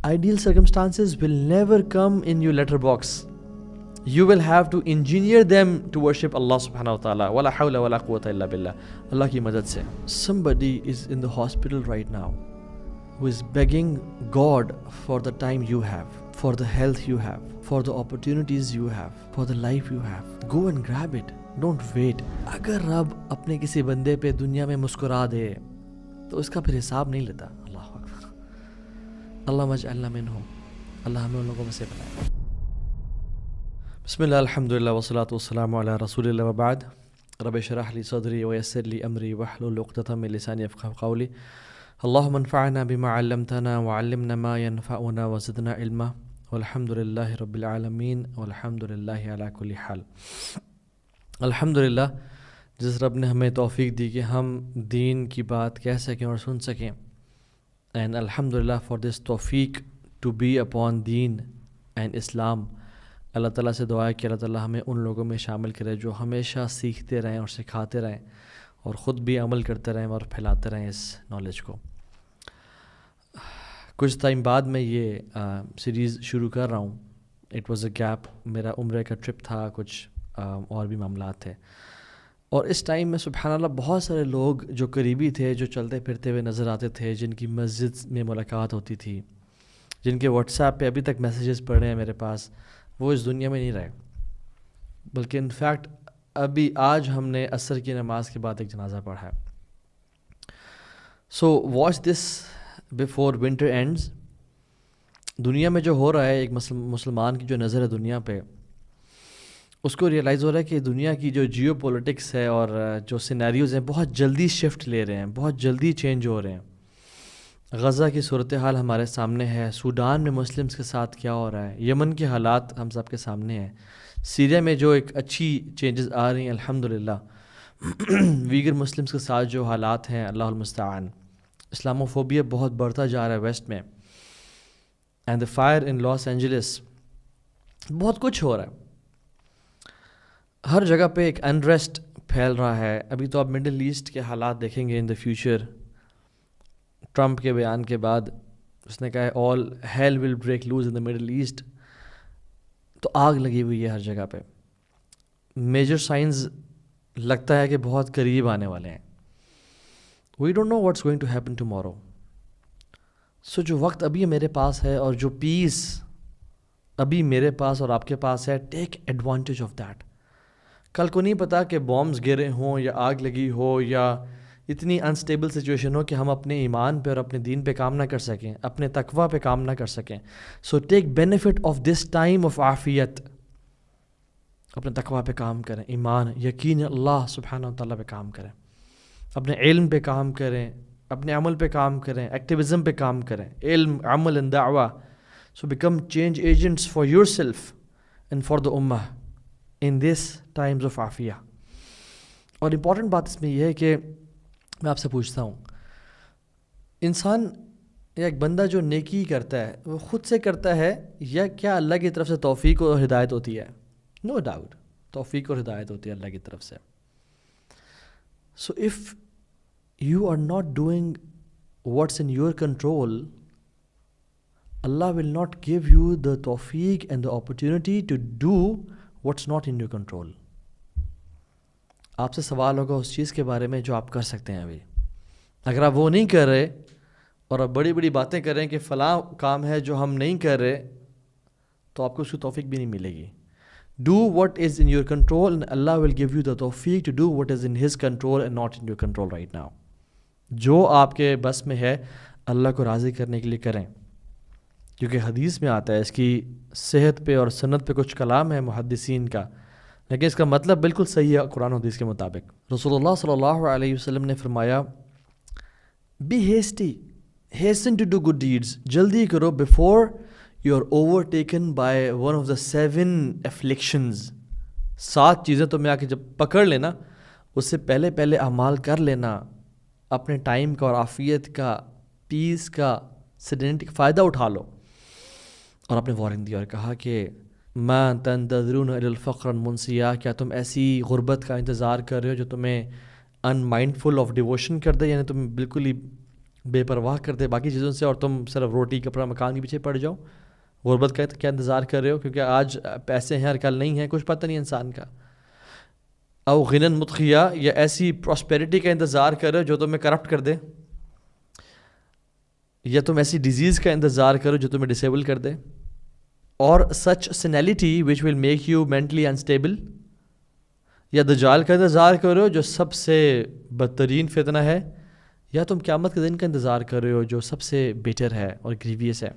Ideal circumstances will never come in your letterbox. You will have to engineer them to worship Allah subhanahu wa ta'ala. Wala hawla wala quwwata illa billah. Allah ki madad se. Somebody is in the hospital right now who is begging God for the time you have, for the health you have, for the opportunities you have, for the life you have. Go and grab it. Don't wait. अगर रब अपने किसी बंदे पे दुनिया में मुस्कुरा दे तो उसका फिर हिसाब नहीं लेता. अल्लाह अकबर. अल्लाह मजअलना मिनहुम. अल्लाह हमें उन लोगों में से बनाए. बिस्मिल्लाह अल्हम्दुलिल्लाह वस्सलातु वस्सलामु अला रसूलिल्लाह व बाद. रब्बि इश्रह ली सदरी व यस्सिर ली अमरी वहलुल उक़दतम मिन लिसानी यफ़क़हू क़ौली. अल्लाहुम्मा अन्फ़अना बिमा अल्लमतना व अल्लिमना मा यनफ़अुना व ज़िदना इल्मा. वल्हम्दुलिल्लाहि रब्बिल आलमीन वल्हम्दुलिल्लाहि अला कुल्लि हाल. अल्हम्दुलिल्लाह जिस रब ने हमें तौफ़ीक दी कि हम दीन की बात कह सकें और सुन सकें. एंड अल्हम्दुलिल्लाह फॉर दिस तौफ़ीक टू बी अपॉन दीन एंड इस्लाम. अल्लाह ताला से दुआ है कि अल्लाह ताला हमें उन लोगों में शामिल करे जो हमेशा सीखते रहें और सिखाते रहें और ख़ुद भी अमल करते रहें और फैलाते रहें इस नॉलेज को. कुछ टाइम बाद मैं ये सीरीज़ शुरू कर रहा हूँ. It was a gap. मेरा उम्रे का ट्रिप था, कुछ और भी मामला थे. और इस टाइम में सुबहानअल्लाह बहुत सारे लोग जो करीबी थे, जो चलते फिरते हुए नज़र आते थे, जिनकी मस्जिद में मुलाकात होती थी, जिनके व्हाट्सएप पे अभी तक मैसेजेस पड़े हैं मेरे पास, वो इस दुनिया में नहीं रहे. बल्कि इनफैक्ट अभी आज हमने असर की नमाज के बाद एक जनाजा पढ़ा है. So watch this before winter ends. दुनिया में जो हो रहा है, एक मुसलमान की जो नज़र है दुनिया पे, उसको रियलाइज़ हो रहा है कि दुनिया की जो जियो पॉलिटिक्स है और जो सिनेरियोज़ हैं बहुत जल्दी शिफ्ट ले रहे हैं, बहुत जल्दी चेंज हो रहे हैं. गज़ा की सूरत हाल हमारे सामने है. सूडान में मुस्लिम्स के साथ क्या हो रहा है. यमन के हालात हम सब के सामने हैं. सीरिया में जो एक अच्छी चेंजेस आ रही हैं अल्हम्दुलिल्लाह. वीगर मुस्लिम्स के साथ जो हालात हैं, अल्लाहुल मुस्तआन. इस्लामोफोबिया बहुत बढ़ता जा रहा है वेस्ट में. And the fire in Los Angeles. बहुत कुछ हो रहा है. हर जगह पे एक अनरेस्ट फैल रहा है. अभी तो आप मिडल ईस्ट के हालात देखेंगे इन द फ्यूचर. ट्रंप के बयान के बाद उसने कहा है all hell will break loose in the Middle East. तो आग लगी हुई है हर जगह पे. मेजर साइंस लगता है कि बहुत करीब आने वाले हैं. We don't know what's going to happen tomorrow. So जो वक्त अभी मेरे पास है और जो पीस अभी मेरे पास और आपके पास है, टेक एडवांटेज ऑफ दैट. कल को नहीं पता कि बॉम्ब्स गिरे हों या आग लगी हो या इतनी अनस्टेबल सिचुएशन हो कि हम अपने ईमान पे और अपने दीन पे काम ना कर सकें, अपने तकवा पे काम ना कर सकें. So take benefit of this time of आफियत. अपने तकवा पे काम करें, ईमान, यकीन अल्लाह सुब्हानहू व तआला पे काम करें, अपने इल्म पे काम करें, अपने अमल पे काम करें, एक्टिविज़म पे काम करें. इल्म, अमल एंड दावा. So become change agents for yourself and for the उम्मा इन दिस टाइम्स ऑफ आफिया. और इम्पॉर्टेंट बात इसमें यह है कि मैं आपसे पूछता हूँ, इंसान या एक बंदा जो नेकी करता है वो ख़ुद से करता है या क्या अल्लाह की तरफ से तौफ़ीक और हिदायत होती है? नो डाउट तौफ़ीक और हिदायत होती है अल्लाह की तरफ से. So if you are not doing what's in your control, Allah will not give you the तौफ़ीक and the opportunity to do what's not in your control. आपसे सवाल होगा उस चीज़ के बारे में जो आप कर सकते हैं अभी. अगर आप वो नहीं कर रहे और आप बड़ी बड़ी बातें कर रहे हैं कि फ़लाँ काम है जो हम नहीं कर रहे, तो आपको उसकी तौफ़ीक भी नहीं मिलेगी. Do what is in your control and Allah will give you the तौफ़ीक to do what is in his control and not in your control right now. जो आपके बस में है अल्लाह को राज़ी करने के लिए करें. क्योंकि हदीस में आता है, इसकी सेहत पे और सनद पे कुछ कलाम है मुहद्दिसीन का, लेकिन इसका मतलब बिल्कुल सही है कुरान हदीस के मुताबिक. रसूलुल्लाह सल्लल्लाहु अलैहि वसल्लम ने फरमाया, be hasty, hasten to do good deeds. जल्दी करो before you are overtaken by one of the 7 afflictions. 7 चीज़ें तुम्हें आके जब पकड़ लेना, उससे पहले पहले अमाल कर लेना. अपने टाइम का और आफियत का, पीस का, सेडेनिटी का फ़ायदा उठा लो. और आपने वार्निंग दी और कहा कि मा तंतज़िरून इलल फ़क़्र मुनसिया, क्या तुम ऐसी गुर्बत का इंतज़ार कर रहे हो जो तुम्हें अनमाइंडफुल ऑफ डिवोशन कर दे, यानी तुम बिल्कुल ही بے پرواہ کر دے باقی چیزوں سے اور تم صرف روٹی کپڑا مکان کے پیچھے پڑ جاؤ. غربت کا کیا انتظار کر رہے ہو؟ کیونکہ آج پیسے ہیں اور کل نہیں ہیں, کچھ پتہ نہیں انسان کا. او غنن متخیہ, یا ایسی پراسپیرٹی کا انتظار کر رہے ہو جو تمہیں کرپٹ کر دے, یا تم ایسی ڈیزیز کا انتظار کرو جو تمہیں ڈسیبل کر دے, اور such senility which will make you mentally unstable, یا دجال کا انتظار کر رہے ہو جو سب سے بدترین فتنہ ہے, یا تم قیامت کے دن کا انتظار کر رہے ہو جو سب سے بیٹر ہے اور گریویس ہے.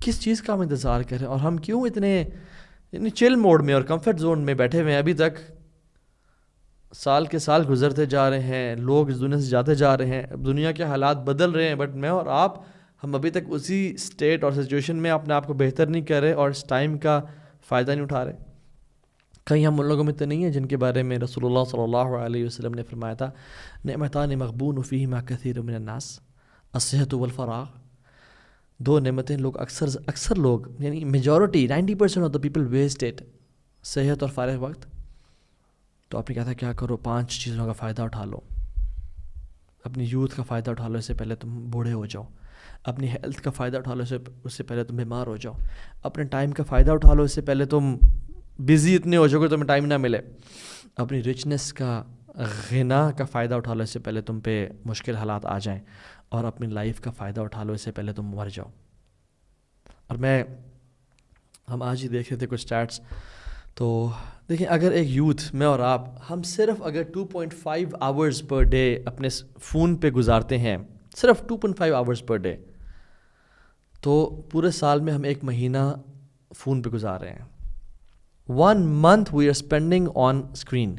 کس چیز کا ہم انتظار کر رہے ہیں, اور ہم کیوں اتنے چل موڈ میں اور کمفرٹ زون میں بیٹھے ہوئے ہیں ابھی تک؟ سال کے سال گزرتے جا رہے ہیں, لوگ اس دنیا سے جاتے جا رہے ہیں, دنیا کے حالات بدل رہے ہیں, بٹ میں اور آپ ہم ابھی تک اسی اسٹیٹ اور سچویشن میں اپنے آپ کو بہتر نہیں کر رہے اور اس ٹائم کا فائدہ نہیں اٹھا رہے. کہیں ہم ان لوگوں میں تو نہیں ہیں جن کے بارے میں رسول اللہ صلی اللہ علیہ وسلم نے فرمایا تھا, نعمتان مغبون فیہما کثیر من الناس الصحۃ والفراغ. دو نعمتیں لوگ اکثر لوگ یعنی majority 90% of the people waste it, صحت اور فارغ وقت. تو آپ نے کہا تھا کیا کرو, 5 چیزوں کا فائدہ اٹھا لو. اپنی یوتھ کا فائدہ اٹھا لو, اس سے پہلے تم بوڑھے ہو جاؤ. اپنی ہیلتھ کا فائدہ اٹھا لو, اس سے پہلے تم بیمار ہو جاؤ. اپنے ٹائم کا فائدہ اٹھا لو, اس سے پہلے تم بزی اتنے ہو جاؤ کہ تمہیں ٹائم نہ ملے. اپنی رچنس کا غنا کا فائدہ اٹھا لو, اس سے پہلے تم پہ مشکل حالات آ جائیں. اور اپنی لائف کا فائدہ اٹھا لو, اس سے پہلے تم مر جاؤ. اور ہم آج ہی دیکھ رہے تھے کچھ اسٹیٹس, تو دیکھیں اگر ایک یوتھ, میں اور آپ, ہم صرف اگر 2.5 آورز پر ڈے اپنے فون پہ گزارتے ہیں, صرف 2.5 آورز پر ڈے, تو پورے سال میں ہم 1 مہینہ فون پہ گزار رہے ہیں. 1 month we are spending on screen.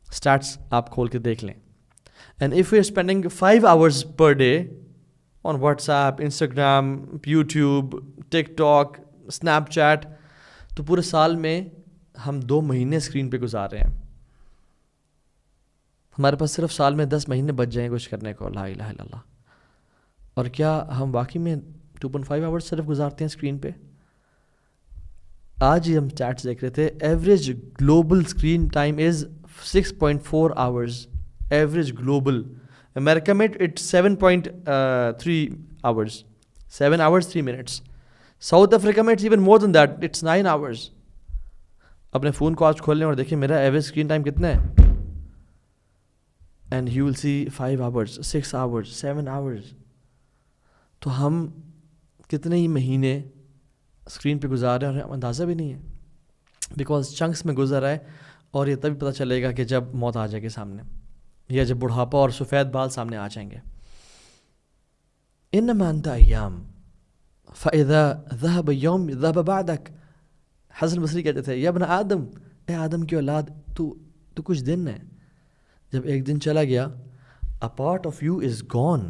Status آپ کھول کے دیکھ لیں. And if we are spending 5 hours per day on WhatsApp, Instagram, YouTube, TikTok, Snapchat, تو پورے سال میں ہم 2 مہینے اسکرین پہ گزار رہے ہیں. ہمارے پاس صرف سال میں 10 مہینے بچ جائیں کچھ کرنے کو. لا الہ الا اللہ. اور کیا ہم واقعی میں 2.5 آورس صرف گزارتے ہیں اسکرین پہ؟ آج ہی ہم چیٹس دیکھ رہے تھے, average global screen time is 6.4 hours. Average global. امریکہ میں it's 7.3 hours, 7 hours 3 minutes. South Africa میں it's even more than that, it's 9 hours. اپنے فون کو آج کھول لیں اور دیکھیں میرا ایوریج اسکرین ٹائم کتنا ہے, and you will see 5 hours, 6 hours, 7 hours. تو ہم کتنے ہی مہینے اسکرین پہ گزار رہے ہیں اور ہمیں اندازہ بھی نہیں ہے, بیکاز چنکس میں گزر رہا ہے. اور یہ تبھی پتہ چلے گا کہ جب موت آ جائے گی سامنے, یا جب بڑھاپا اور سفید بال سامنے آ جائیں گے. انما انت ایام فاذا ذهب يوم ذهب بعدك. حسن بصری کہتے تھے, یا ابن آدم, اے آدم کی اولاد, تو کچھ دن ہے, جب ایک دن چلا گیا, a part of you is gone.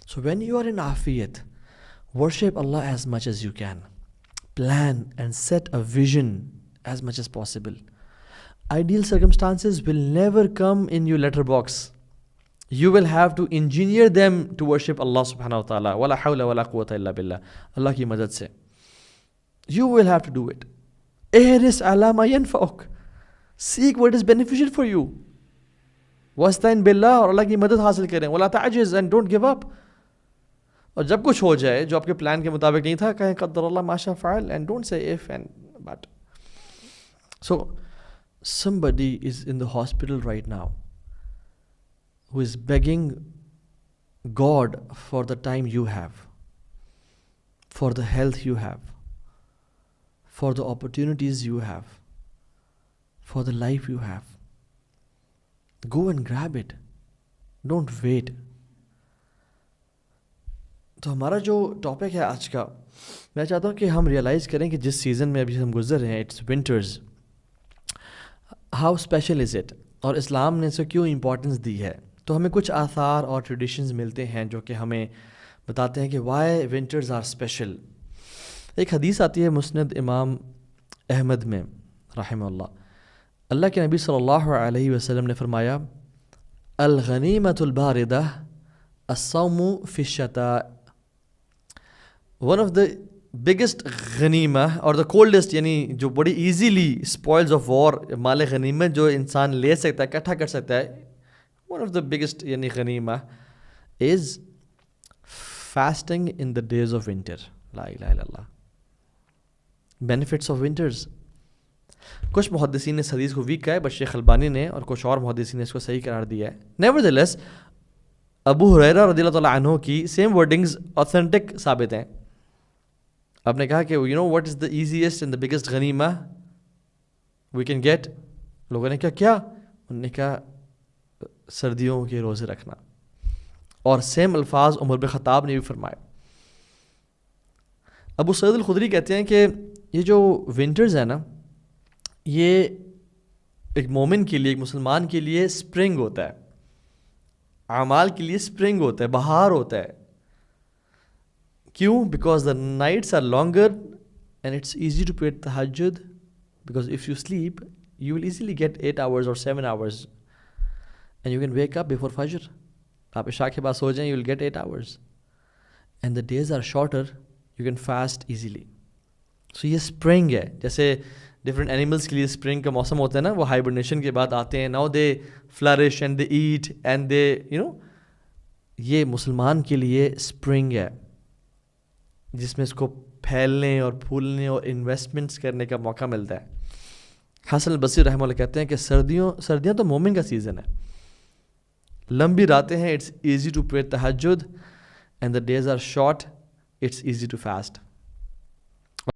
So when you are in afiyat, worship Allah as much as you can. Plan and set a vision as much as possible. Ideal circumstances will never come in your letterbox. You will have to engineer them to worship Allah subhanahu wa ta'ala. Wala hawla wala quwwata illa billah. Allah ki madad se. You will have to do it. Ihris ala ma yanfa'uk. Seek what is beneficial for you. Wasta'in billah, اور اللہ کی مدد حاصل کریں. ولا تعجز, and don't give up. اور جب کچھ ہو جائے جو آپ کے پلان کے مطابق نہیں تھا, کہیں قدر اللہ ما شاء فعل, and don't say if and but. So somebody is in the hospital right now who is begging God for the time you have, for the health you have, for the opportunities you have, for the life you have. Go and grab it. Don't wait. تو ہمارا جو topic ہے آج کا, میں چاہتا ہوں کہ ہم ریئلائز کریں کہ جس سیزن میں ابھی ہم گزر رہے ہیں, it's winters, how special is it, اور اسلام نے اسے کیوں امپورٹنس دی ہے. تو ہمیں کچھ آثار اور ٹریڈیشنز ملتے ہیں جو کہ ہمیں بتاتے ہیں کہ وائی ونٹرز آر اسپیشل. ایک حدیث آتی ہے مسند امام احمد میں رحمہ اللہ. اللہ کے نبی صلی اللہ علیہ وسلم نے فرمایا, الغنیمۃ الباردہ الصوم فی الشتاء. ون آف دا بگیسٹ غنیمہ اور دا کولڈسٹ, یعنی جو بڑی ایزیلی اسپوائلز آف وار, مال غنیمت جو انسان لے سکتا ہے, اکٹھا کر سکتا ہے, one of the biggest yani ghanima is fasting in the days of winter. La ilaha illallah. Benefits of winters. कुछ मुहद्दिसीन ने इस हदीस को वीक कहा है, बट शेख अलबानी ने और कुछ और मुहद्दिसीन ने इसको सही करार दिया है. नेवरदलेस अबू हुरैरा रज़ियल्लाहु तआला अन्हु की सेम वर्डिंग्स ऑथेंटिक साबित हैं. आपने कहा कि you know what is the easiest and the biggest गनीमा वी कैन गेट. लोगों ने क्या उन्होंने कहा सर्दियों के रोज़े रखना. और सेम अल्फाज उमर बिन खत्ताब ने भी फरमाए. अबू सईद अल खुदरी कहते हैं कि ये जो विंटर्स है ना, ये एक मोमिन के लिए, एक मुसलमान के लिए स्प्रिंग होता है, आमाल के लिए स्प्रिंग होता है, बहार होता है. क्यों? Because the nights are longer and it's easy to pray तहज्जुद, because if you sleep you will easily get 8 hours or 7 hours and you can wake up before fajr. आप इशा के बाद सो जाएं, you will get 8 hours and the days are shorter, you can fast easily. So ये spring है. जैसे different animals के लिए spring का मौसम होता है ना, वो hibernation के बाद आते हैं. Now they flourish and they eat and they, you know, ये मुसलमान के लिए spring है जिसमें इसको फैलने और फूलने और इन्वेस्टमेंट्स करने का मौका मिलता है. हसन बसरी रहमतुल्लाह कहते हैं कि सर्दियाँ तो मोमिन का सीज़न है. लंबी रातें हैं, इट्स ईजी टू प्रे तहज्जुद and the days are short, it's easy to fast.